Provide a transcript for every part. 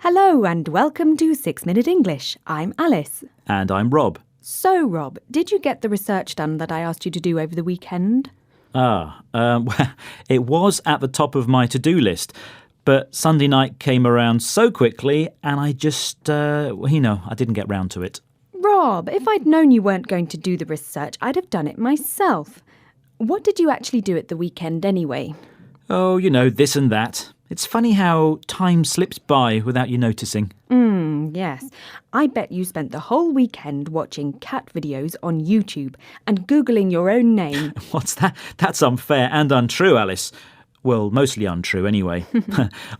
Hello and welcome to 6 Minute English. I'm Alice. And I'm Rob. So, Rob, did you get the research done that I asked you to do over the weekend? It was at the top of my to-do list, but Sunday night came around so quickly and I just, I didn't get round to it. Rob, if I'd known you weren't going to do the research, I'd have done it myself. What did you actually do at the weekend anyway? Oh, this and that. It's funny how time slips by without you noticing. Yes. I bet you spent the whole weekend watching cat videos on YouTube and Googling your own name. What's that? That's unfair and untrue, Alice. Well, mostly untrue anyway.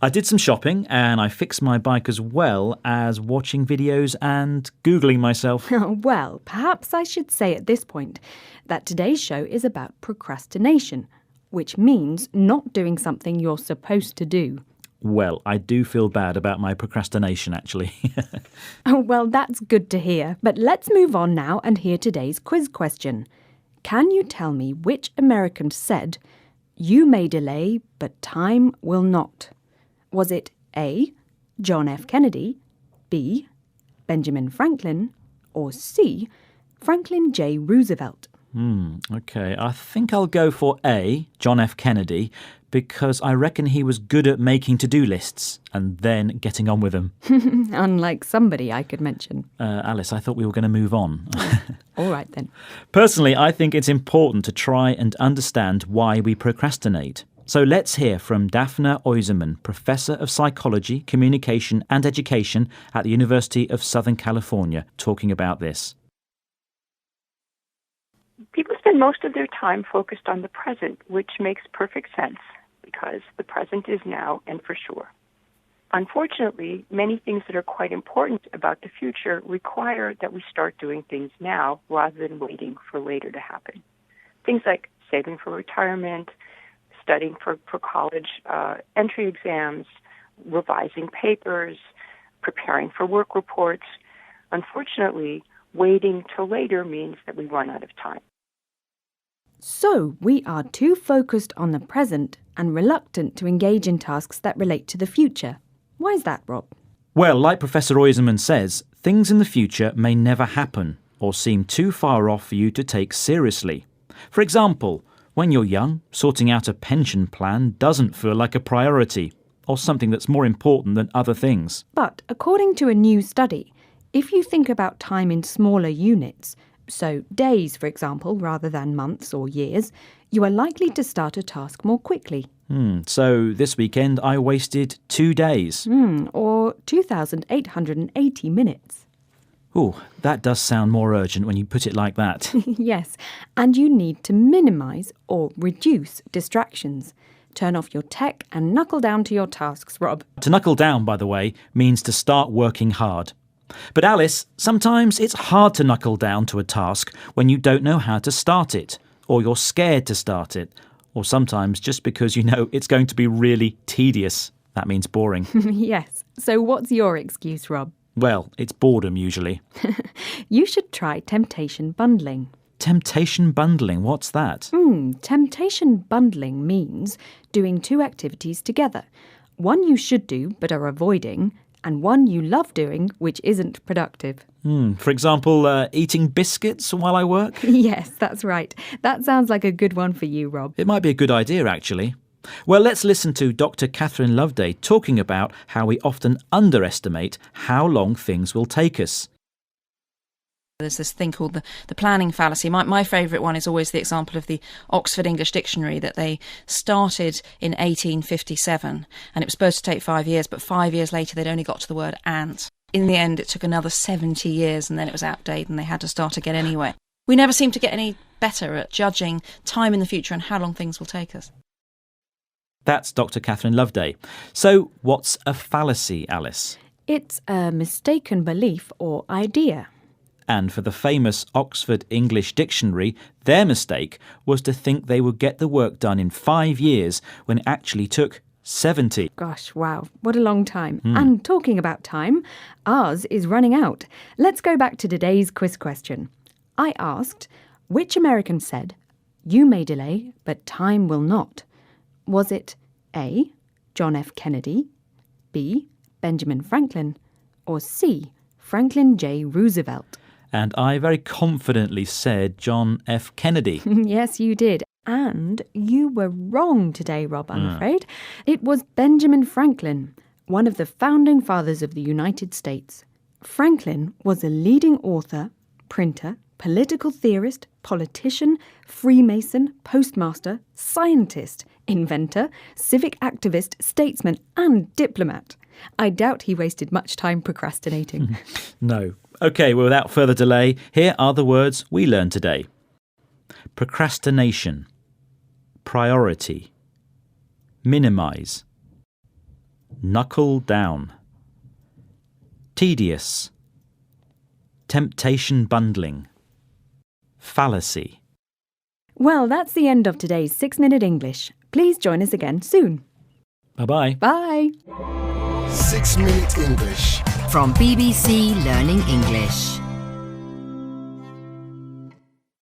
I did some shopping and I fixed my bike as well as watching videos and Googling myself. Well, perhaps I should say at this point that today's show is about procrastination, which means not doing something you're supposed to do. Well, I do feel bad about my procrastination, actually. Oh, well, that's good to hear. But let's move on now and hear today's quiz question. Can you tell me which American said, "You may delay, but time will not"? Was it A, John F. Kennedy, B, Benjamin Franklin, or C, Franklin J. Roosevelt? OK, I think I'll go for A, John F. Kennedy, because I reckon he was good at making to-do lists and then getting on with them. Unlike somebody I could mention. Alice, I thought we were going to move on. All right then. Personally, I think it's important to try and understand why we procrastinate. So let's hear from Daphne Oyserman, Professor of Psychology, Communication and Education at the University of Southern California, talking about this. People spend most of their time focused on the present, which makes perfect sense because the present is now and for sure. Unfortunately, many things that are quite important about the future require that we start doing things now rather than waiting for later to happen. Things like saving for retirement, studying for college entry exams, revising papers, preparing for work reports. Unfortunately, waiting till later means that we run out of time. So, we are too focused on the present and reluctant to engage in tasks that relate to the future. Why is that, Rob? Well, like Professor Oyserman says, things in the future may never happen or seem too far off for you to take seriously. For example, when you're young, sorting out a pension plan doesn't feel like a priority or something that's more important than other things. But according to a new study, if you think about time in smaller units, so days, for example, rather than months or years, you are likely to start a task more quickly. So this weekend I wasted 2 days. Or 2,880 minutes. Oh, that does sound more urgent when you put it like that. Yes, and you need to minimise or reduce distractions. Turn off your tech and knuckle down to your tasks, Rob. To knuckle down, by the way, means to start working hard. But Alice, sometimes it's hard to knuckle down to a task when you don't know how to start it, or you're scared to start it, or sometimes just because you know it's going to be really tedious. That means boring. Yes, so what's your excuse, Rob? Well, it's boredom usually. You should try temptation bundling. Temptation bundling, what's that? Temptation bundling means doing two activities together. One you should do but are avoiding, and one you love doing which isn't productive. For example, eating biscuits while I work? Yes, that's right. That sounds like a good one for you, Rob. It might be a good idea, actually. Well, let's listen to Dr. Catherine Loveday talking about how we often underestimate how long things will take us. There's this thing called the planning fallacy. My favourite one is always the example of the Oxford English Dictionary that they started in 1857 and it was supposed to take 5 years, but 5 years later they'd only got to the word ant. In the end, it took another 70 years and then it was outdated and they had to start again anyway. We never seem to get any better at judging time in the future and how long things will take us. That's Dr. Catherine Loveday. So what's a fallacy, Alice? It's a mistaken belief or idea. And for the famous Oxford English Dictionary, their mistake was to think they would get the work done in 5 years when it actually took 70. Gosh, wow, what a long time. And talking about time, ours is running out. Let's go back to today's quiz question. I asked, which American said, "You may delay, but time will not"? Was it A, John F. Kennedy, B, Benjamin Franklin? Or C. Franklin J. Roosevelt? And I very confidently said John F. Kennedy. Yes, you did. And you were wrong today, Rob, I'm afraid. It was Benjamin Franklin, one of the founding fathers of the United States. Franklin was a leading author, printer, political theorist, politician, Freemason, postmaster, scientist, inventor, civic activist, statesman, and diplomat. I doubt he wasted much time procrastinating. No. OK, well, without further delay, here are the words we learned today. Procrastination, priority, minimise, knuckle down, tedious, temptation bundling, fallacy. Well, that's the end of today's 6-Minute English. Please join us again soon. Bye-bye. Bye. 6 Minute English. From BBC Learning English.